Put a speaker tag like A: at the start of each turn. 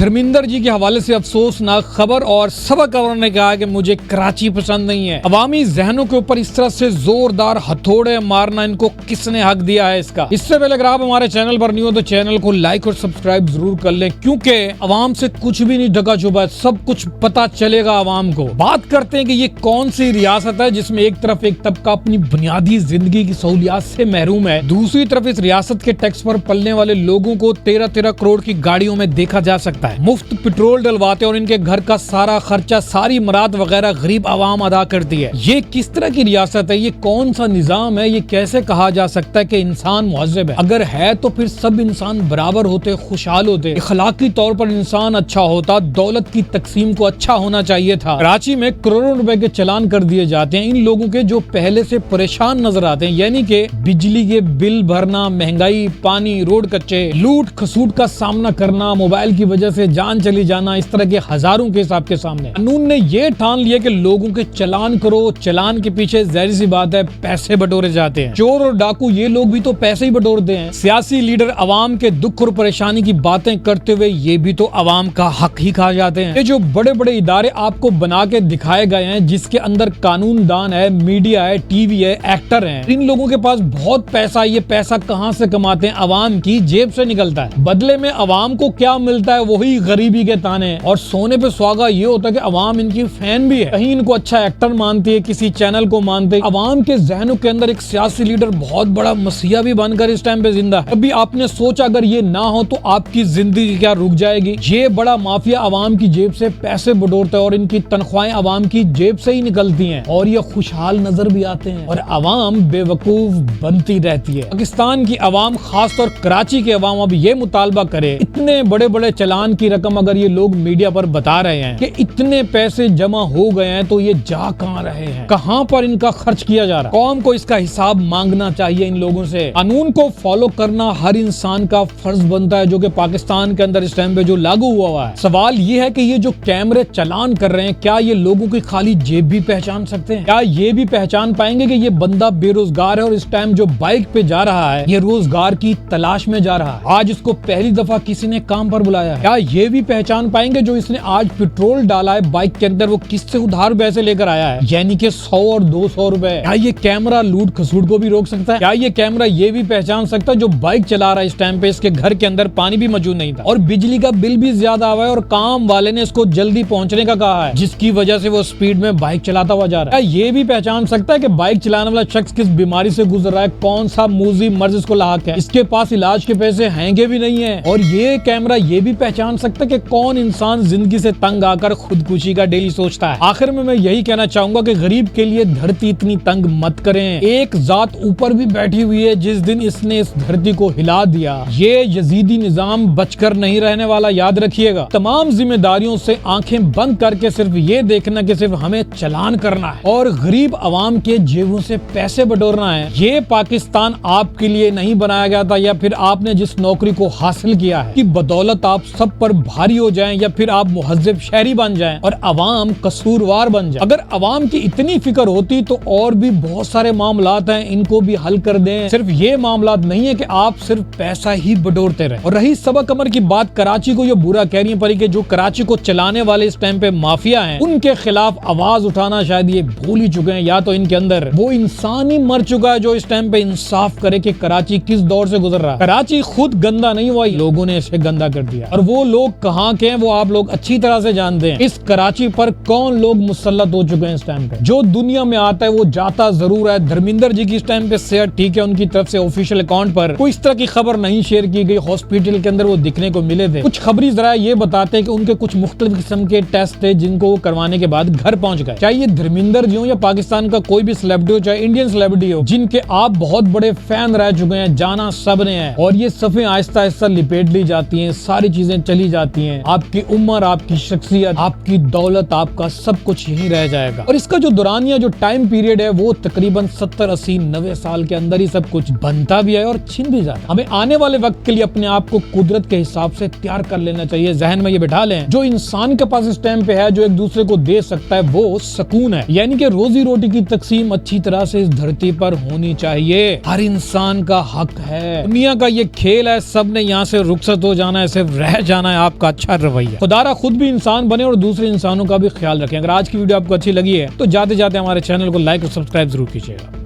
A: دھرمیندر جی کے حوالے سے افسوسناک خبر اور سبق خبر نے کہا کہ مجھے کراچی پسند نہیں ہے۔ عوامی ذہنوں کے اوپر اس طرح سے زوردار ہتھوڑے مارنا ان کو کس نے حق دیا ہے اس کا؟ اس سے پہلے اگر آپ ہمارے چینل پر نہیں ہو تو چینل کو لائک اور سبسکرائب ضرور کر لیں، کیونکہ عوام سے کچھ بھی نہیں ڈھکا چھپا ہے، سب کچھ پتا چلے گا عوام کو۔ بات کرتے ہیں کہ یہ کون سی ریاست ہے جس میں ایک طرف ایک طبقہ اپنی بنیادی زندگی کی سہولیات سے محروم ہے، دوسری طرف اس ریاست کے ٹیکس پر پلنے والے لوگوں کو 13 کروڑ کی گاڑیوں میں دیکھا جا سکتا ہے، مفت پیٹرول ڈلواتے اور ان کے گھر کا سارا خرچہ، ساری مراد وغیرہ غریب عوام ادا کرتی ہے۔ یہ کس طرح کی ریاست ہے؟ یہ کون سا نظام ہے؟ یہ کیسے کہا جا سکتا ہے کہ انسان مہذب ہے؟ اگر ہے تو پھر سب انسان برابر ہوتے، خوشحال ہوتے، اخلاقی طور پر انسان اچھا ہوتا، دولت کی تقسیم کو اچھا ہونا چاہیے تھا۔ کراچی میں کروڑوں روپے کے چلان کر دیے جاتے ہیں ان لوگوں کے جو پہلے سے پریشان نظر آتے ہیں، یعنی کہ بجلی کے بل بھرنا، مہنگائی، پانی، روڈ کچے، لوٹ کھسوٹ کا سامنا کرنا، موبائل کی وجہ سے جان چلی جانا، اس طرح کے ہزاروں کے حساب کے سامنے قانون نے یہ ٹھان لیا کہ لوگوں کے چلان کرو، چلان کے پیچھے ظاہر سی بات ہے پیسے بٹورے جاتے ہیں۔ چور اور ڈاکو یہ لوگ بھی تو پیسے ہی بٹورتے ہیں۔ سیاسی لیڈر عوام کے دکھ اور پریشانی کی باتیں کرتے ہوئے یہ بھی تو عوام کا حق ہی کھا جاتے ہیں۔ یہ جو بڑے بڑے ادارے آپ کو بنا کے دکھائے گئے ہیں، جس کے اندر قانون دان ہے، میڈیا ہے، ٹی وی ہے، ایکٹر ہیں، ان لوگوں کے پاس بہت پیسہ، یہ پیسہ کہاں سے کماتے ہیں؟ عوام کی جیب سے نکلتا ہے۔ بدلے میں عوام کو کیا ملتا ہے؟ وہی غریبی کے تانے اور سونے پہ سہاگا۔ یہ ہوتا ہے کہ عوام ان کی فین بھی ہے، کہیں ان کو اچھا ایکٹر مانتی ہے، کسی چینل کو مانتے ہیں۔ عوام کے ذہنوں کے اندر ایک سیاسی لیڈر بہت بڑا مسیحا بھی بن کر اس ٹائم پہ زندہ ہے۔ ابھی آپ نے سوچا اگر یہ نہ ہو تو آپ کی زندگی کیا رک جائے گی؟ یہ بڑا مافیا عوام کی جیب سے پیسے بٹورتا ہے اور ان کی تنخواہیں عوام کی جیب سے ہی نکلتی ہیں اور یہ خوشحال نظر بھی آتے ہیں اور عوام بے وقوف بنتی رہتی ہے۔ پاکستان کی عوام، خاص طور کراچی کے عوام، اب یہ مطالبہ کرے، اتنے بڑے بڑے چلان کی رقم اگر یہ لوگ میڈیا پر بتا رہے ہیں کہ اتنے پیسے جمع ہو گئے ہیں تو یہ جا کہاں رہے ہیں؟ کہاں پر ان کا خرچ کیا جا رہا ہے؟ قوم کو اس کا حساب مانگنا چاہیے ان لوگوں سے۔ قانون کو فالو کرنا ہر انسان کا فرض بنتا ہے، جو کہ پاکستان کے اندر اس ٹائم پہ جو لاگو ہوا ہے۔ سوال یہ ہے کہ یہ جو کیمرے چلان کر رہے ہیں، کیا یہ لوگوں کی خالی جیب بھی پہچان سکتے ہیں؟ کیا یہ بھی پہچان پائیں گے کہ یہ بندہ بے روزگار ہے اور اس ٹائم جو بائک پہ جا رہا ہے یہ روزگار کی تلاش میں جا رہا ہے؟ آج اس کو پہلی دفعہ کسی نے کام پر بلایا ہے۔ کیا یہ بھی پہچان پائیں گے جو اس نے آج پیٹرول ڈالا ہے بائک کے اندر، وہ کس سے ادھار پیسے لے کر آیا ہے، یعنی کہ 100 اور 200 روپے؟ کیا یہ کیمرہ لوٹ کھسوٹ کو بھی روک سکتا ہے؟ کیا یہ کیمرہ یہ بھی پہچان سکتا ہے جو بائک چلا رہا ہے اس ٹائم پہ، اس کے گھر کے اندر پانی بھی موجود نہیں تھا اور بجلی کا بل بھی زیادہ آیا ہے اور کام والے نے اس کو جلدی پہنچنے کا کہا ہے، جس کی وجہ سے وہ سپیڈ میں بائک چلاتا ہوا جا رہا ہے؟ کیا یہ بھی پہچان سکتا ہے کہ بائک چلانے والا شخص کس بیماری سے گزر رہا ہے، کون سا موذی مرض اس کو لاحق ہے، اس کے پاس علاج کے پیسے ہیں گے بھی نہیں ہیں؟ اور یہ کیمرہ یہ بھی پہچان سکتا ہے کہ کون انسان زندگی سے تنگ آ کر خودکشی کا ڈیلی سوچتا ہے؟ آخر میں یہی کہنا چاہوں گا کہ غریب کے لیے دھرتی اتنی تنگ مت کریں۔ ایک ذات اوپر بھی بیٹھی ہوئی ہے، جس دن اس نے اس دھرتی کو ہلا دیا یہ یزیدی نظام بچ کر نہیں رہنے والا، یاد رکھیے گا۔ تمام ذمہ داریوں سے آنکھیں بند کر کے صرف یہ دیکھنا کہ صرف ہمیں چلان کرنا ہے اور غریب عوام کے جیبوں سے پیسے بٹورنا ہے۔ یہ پاکستان آپ کے لیے نہیں بنایا گیا تھا، یا پھر آپ نے جس نوکری کو حاصل کیا ہے کہ بدولت آپ سب پر بھاری ہو جائیں یا پھر آپ مہذب شہری بن جائیں اور عوام قصوروار بن جائے۔ اگر عوام کی اتنی فکر ہوتی تو اور بھی بہت سارے معاملات ہیں، ان کو بھی حل کر دیں۔ صرف یہ معاملات نہیں ہے کہ آپ صرف پیسہ ہی بٹورتے رہے۔ اور رہی سبق امر کی بات، کراچی کو یہ برا کہہ رہی ہیں پری کہ جو کراچی کو چلانے والے اس ٹائم پہ مافیا ہیں، ان کے خلاف آواز اٹھانا شاید یہ بھول ہی چکے ہیں، یا تو ان کے اندر وہ انسان ہی مر چکا ہے جو اس ٹائم پہ انصاف کرے کہ کراچی کس دور سے گزر رہا ہے۔ کراچی خود گندا نہیں ہوا، لوگوں نے اسے گندا کر دیا، اور وہ لوگ کہاں کے ہیں وہ آپ لوگ اچھی طرح سے جانتے ہیں۔ اس کراچی پر کون لوگ مسلط ہو چکے ہیں اس ٹائم پہ؟ جو دنیا میں آتا ہے وہ جاتا ضرور ہے۔ دھرمیندر جی کی اس ٹائم پہ صحت ٹھیک ہے، ان کی طرف سے آفیشیل اکاؤنٹ پر کوئی اس طرح کی خبر نہیں شیئر کی گئی، ہاسپٹل کے اندر وہ دکھنے کو ملے تھے۔ کچھ خبری ذرائع یہ بتاتے ہیں کہ ان کے کچھ مختلف قسم کے ٹیسٹ تھے جن کو وہ کروانے کے بعد گھر پہنچ گئے۔ چاہے یہ دھرمیندر جی ہوں یا پاکستان کا کوئی بھی سیلیبریٹی ہو، چاہے انڈین سیلیبریٹی ہو، جن کے آپ بہت بڑے فین رہ چکے ہیں، جانا سب نے ہے، اور یہ صفیں آہستہ آہستہ لپیٹ لی جاتی ہیں، ساری چیزیں چلی جاتی ہیں، آپ کی عمر، آپ کی شخصیت، آپ کی دولت، آپ کا سب کچھ یہی رہ جائے گا۔ اور اس کا جو دورانیہ جو ٹائم پیریڈ ہے وہ تقریباً 70 80 90 سال کے اندر ہی سب کچھ بنتا بھی ہے اور چھن بھی جاتا ہے۔ ہمیں آنے والے وقت کے لیے اپنے آپ کو قدرت کے حساب سے تیار کر لینا چاہیے۔ ذہن میں یہ بٹھا لیں، جو انسان کے پاس اس ٹائم پہ ہے، جو ایک دوسرے کو دے سکتا ہے، وہ سکون ہے، یعنی کہ روزی روٹی کی تقسیم اچھی طرح سے اس دھرتی پر ہونی چاہیے۔ ہر انسان کا حق ہے۔ دنیا کا یہ کھیل ہے، سب نے یہاں سے رخصت ہو جانا ہے، صرف رہ جانا بنا ہے آپ کا اچھا رویہ. خدا خود بھی انسان بنے اور دوسرے انسانوں کا بھی خیال رکھیں. اگر آج کی ویڈیو آپ کو اچھی لگی ہے تو جاتے جاتے ہمارے چینل کو لائک اور سبسکرائب ضرور کیجیے گا.